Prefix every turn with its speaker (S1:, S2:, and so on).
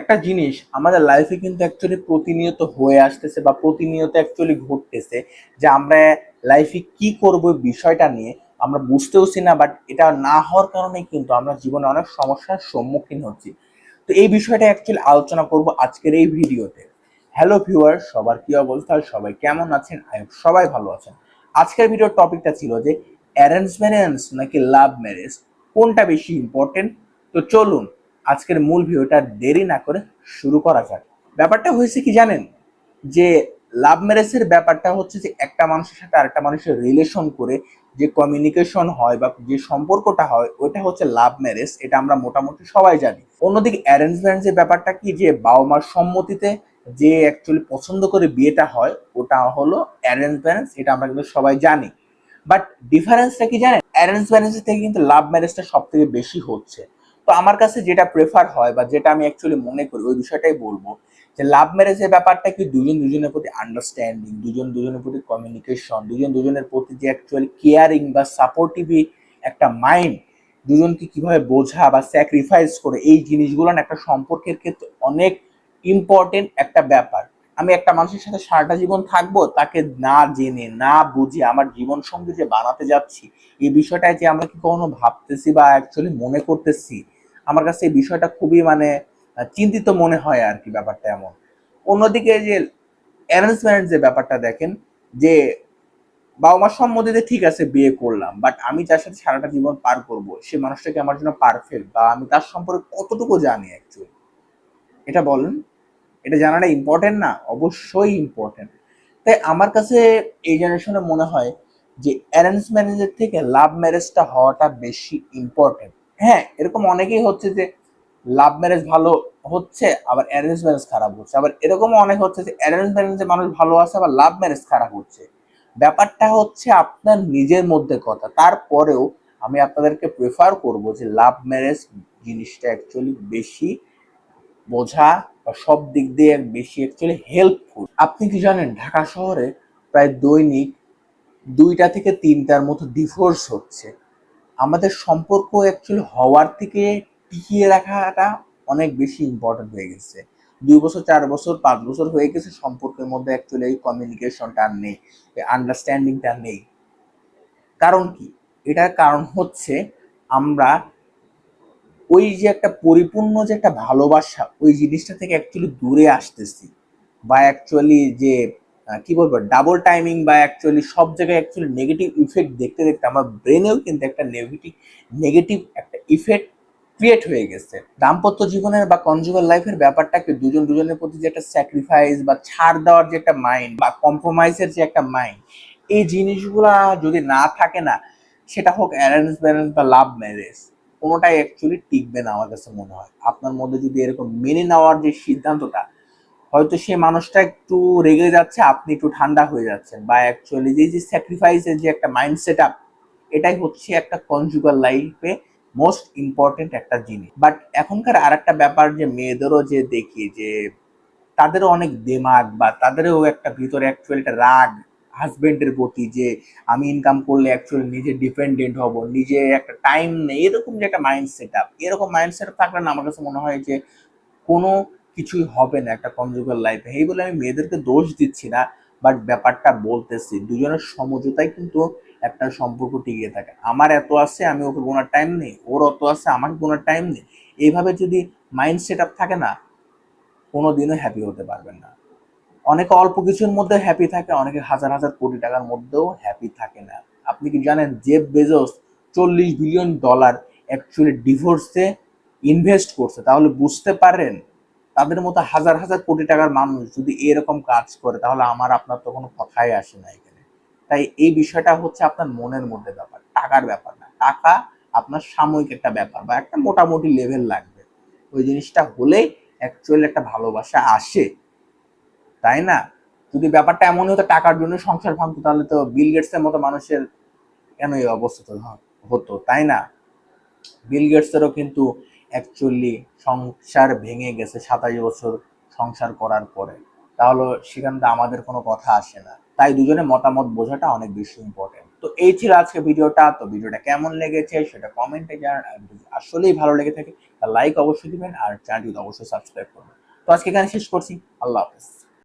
S1: একটা জিনিস আমাদের লাইফে কিন্তু অ্যাকচুয়ালি প্রতিনিয়ত হয়ে আসতেছে বা প্রতিনিয়ত অ্যাকচুয়ালি ঘটতেছে যে আমরা লাইফে কি করব বিষয়টা নিয়ে আমরা বুঝতেওছি না, বাট এটা না হওয়ার কারণে কিন্তু আমরা জীবনে অনেক সমস্যার সম্মুখীন হচ্ছি। তো এই বিষয়টা অ্যাকচুয়ালি আলোচনা করব আজকের এই ভিডিওতে। হ্যালো ভিউয়ার, সবার কি অবস্থা, সবাই কেমন আছেন? সবাই ভালো আছেন। আজকের ভিডিওর টপিকটা ছিল যে অ্যারেঞ্জ ম্যারেজ নাকি লাভ ম্যারেজ, কোনটা বেশি ইম্পর্টেন্ট। তো চলুন আজকের মূল ভিডিওটা দেরি না করে শুরু করা যাক। ব্যাপারটা হয়েছে কি জানেন, যে লাভ ম্যারেজের ব্যাপারটা হচ্ছে যে একটা মানুষের সাথে আরেকটা মানুষের রিলেশন করে যে কমিউনিকেশন হয় বা যে সম্পর্কটা হয় ওইটা হচ্ছে লাভ ম্যারেজ, এটা আমরা মোটামুটি সবাই জানি। অন্যদিকে অ্যারেঞ্জ ম্যারেজের ব্যাপারটা কি, যে বাবা মার সম্মতিতে যে অ্যাকচুয়ালি পছন্দ করে বিয়েটা হয় ওটা হলো অ্যারেঞ্জ ম্যারেজ, এটা আমরা কিন্তু সবাই জানি। বাট ডিফারেন্সটা কি জানেন, অ্যারেঞ্জ ম্যারেজের থেকে কিন্তু লাভ ম্যারেজটা সব থেকে বেশি হচ্ছে। তো আমার কাছে যেটা প্রেফার হয় বা যেটা আমি অ্যাকচুয়ালি মনে করি ওই বিষয়টাই বলবো, যে লাভ ম্যারেজের ব্যাপারটা কি দুজন দুজনের প্রতি আন্ডারস্ট্যান্ডিং, দুজন দুজনের প্রতি কমিউনিকেশন, দুজন দুজনের প্রতি যে অ্যাকচুয়ালি কেয়ারিং বা সাপোর্টিভ একটা মাইন্ড, দুজনকে কিভাবে বোঝা বা স্যাক্রিফাইস করে, এই জিনিসগুলো না একটা সম্পর্কের ক্ষেত্রে অনেক ইম্পর্টেন্ট একটা ব্যাপার। আমি একটা মানুষের সাথে সারাটা জীবন থাকবো, তাকে না জেনে না বুঝে আমার জীবন সঙ্গী যে বানাতে যাচ্ছি, এই বিষয়টায় যে আমরা কি কখনো ভাবতেছি বা অ্যাকচুয়ালি মনে করতেছি? আমার কাছে এই বিষয়টা খুবই মানে চিন্তিত মনে হয় আর কি, ব্যাপারটা এমন। অন্যদিকে যে অ্যারেঞ্জ ম্যারেজ যে ব্যাপারটা দেখেন, যে বাবা মার সম্মতিতে ঠিক আছে বিয়ে করলাম, বাট আমি যার সাথে সারাটা জীবন পার করব সে মানুষটাকে আমার জন্য পারফেক্ট, বা আমি তার সম্পর্কে কতটুকু জানি অ্যাকচুয়ালি, এটা বলেন। এটা জানাটা ইম্পর্টেন্ট না? অবশ্যই ইম্পর্টেন্ট। তাই আমার কাছে এই জেনারেশনে মনে হয় যে অ্যারেঞ্জ ম্যারেজের থেকে লাভ ম্যারেজটা হওয়াটা বেশি ইম্পর্টেন্ট। হ্যাঁ, এরকম অনেকেই হচ্ছে যে লাভ ম্যারেজ ভালো হচ্ছে আবার অ্যারেঞ্জ ম্যারেজ খারাপ হচ্ছে, আবার এরকমও অনেক হচ্ছে যে অ্যারেঞ্জ ম্যারেজে মানুষ ভালো আছে আবার লাভ ম্যারেজ খারাপ হচ্ছে। ব্যাপারটা হচ্ছে আপনার নিজের মধ্যে কথা। তারপরেও আমি আপনাদেরকে প্রেফার করব যে লাভ ম্যারেজ জিনিসটা অ্যাকচুয়ালি বেশি বোঝা বা সব দিক দিয়ে বেশি অ্যাকচুয়ালি হেল্পফুল। আপনি কি জানেন ঢাকা শহরে প্রায় দৈনিক 2টা থেকে 3টার মতো ডিভোর্স হচ্ছে। আমাদের সম্পর্ক অ্যাকচুয়ালি হওয়ার থেকে টিকিয়ে রাখাটা অনেক বেশি ইম্পর্টেন্ট হয়ে গেছে। 2 বছর 4 বছর 5 বছর হয়ে গেছে, সম্পর্কের মধ্যে অ্যাকচুয়ালি এই কমিউনিকেশনটা আর নেই, আন্ডারস্ট্যান্ডিংটা নেই। কারণ কি? এটার কারণ হচ্ছে আমরা ওই যে একটা পরিপূর্ণ যে একটা ভালোবাসা ওই জিনিসটা থেকে অ্যাকচুয়ালি দূরে আসতেছি, বা অ্যাকচুয়ালি যে কি বলবো ডাবল টাইমিং বা অ্যাকচুয়ালি সব জায়গায় অ্যাকচুয়ালি নেগেটিভ ইফেক্ট দেখতে দেখতে আমার ব্রেনেও কিন্তু একটা নেগেটিভ নেগেটিভ একটা ইফেক্ট ক্রিয়েট হয়ে গেছে। দাম্পত্য জীবনের বা কনজুগাল লাইফের ব্যাপারটাকে দুজন দুজনের প্রতি যে একটা স্যাক্রিফাইস বা ছাড় দেওয়ার যে একটা মাইন্ড বা কম্প্রোমাইজের যে একটা মাইন্ড, এই জিনিসগুলা যদি না থাকে না, সেটা হোক অ্যারেঞ্জ ম্যারেজ বা লাভ ম্যারেজ, কোনোটাই অ্যাকচুয়ালি টিকবে না আমার কাছে মনে হয়। আপনার মধ্যে যদি এরকম মেনে নেওয়ার যে সিদ্ধান্তটা, হয়তো সে মানুষটা একটু রেগে যাচ্ছে, আপনি একটু ঠান্ডা হয়ে যাচ্ছেন, বা অ্যাকচুয়ালি যে স্যাক্রিফাইসের যে একটা মাইন্ড সেট আপ, এটাই হচ্ছে একটা কনজুগাল লাইফে মোস্ট ইম্পর্টেন্ট একটা জিনিস। বাট এখনকার আর একটা ব্যাপার, যে মেয়েদেরও যে দেখি যে তাদেরও অনেক দেমাগ বা তাদেরও একটা ভিতরে অ্যাকচুয়ালি একটা রাগ হাজবেন্ডের প্রতি, যে আমি ইনকাম করলে অ্যাকচুয়ালি নিজে ডিপেন্ডেন্ট হব, নিজে একটা টাইম নেই, এরকম যে একটা মাইন্ড সেট আপ, এরকম মাইন্ড সেট আপ থাকলে না আমার কাছে মনে হয় যে কোনো কিছুই হবে না একটা কনজুগাল লাইফে। এই বলে আমি মেয়েদেরকে দোষ দিচ্ছি না, বাট ব্যাপারটা বলতেছি দুজনের সমঝোতায় কিন্তু একটা সম্পর্ক টিকিয়ে থাকে। আমার এত আছে, আমি ওকে গোনার টাইম নেই, ওর অত আছে, আমাকে গোনার টাইম নেই। এইভাবে যদি মাইন্ড সেট আপ থাকে না, কোনোদিনও হ্যাপি হতে পারবেন না। অনেকে অল্প কিছুর মধ্যে হ্যাপি থাকে, অনেকে হাজার হাজার কোটি টাকার মধ্যেও হ্যাপি থাকে না। আপনি কি জানেন জেফ বেজোস $40 বিলিয়ন অ্যাকচুয়ালি ডিভোর্সে ইনভেস্ট করছে? তাহলে বুঝতে পারেন তাদের মতো হাজার হাজার কোটি টাকার মানুষ যদি এরকম কাজ করে, তাহলে আমার আপনার তো কোনো কথাই আসে না এখানে। তাই এই বিষয়টা হচ্ছে আপনার মনের মধ্যে ব্যাপার, টাকার ব্যাপার না। টাকা আপনার সাময়িক একটা ব্যাপার বা একটা মোটামুটি লেভেল লাগবে, ওই জিনিসটা হলেই অ্যাকচুয়ালি একটা ভালোবাসা আসে, তাই না? যদি ব্যাপারটা এমনই হতো টাকার জন্য সংসার ভাঙতো, তাহলে তো বিল গেটস এর মতো মানুষের কেন এই অবস্থা হতো, তাই না? বিল গেটসেরও কিন্তু অ্যাকচুয়ালি সংসার ভেঙে গেছে 27 বছর সংসার করার পরে। তাহলে সেখান থেকে আমাদের কোনো কথা আসে না। তাই দুজনে মতামত বোঝাটা অনেক বেশি ইম্পর্টেন্ট। তো এই ছিল আজকে ভিডিওটা। তো ভিডিওটা কেমন লেগেছে সেটা কমেন্টে জানান, আর যদি আসলেই ভালো লেগে থাকে লাইক অবশ্যই দিবেন আর চ্যানেলটি অবশ্যই সাবস্ক্রাইব করবেন। তো আজকে এখানে শেষ করছি। আল্লাহ হাফেজ।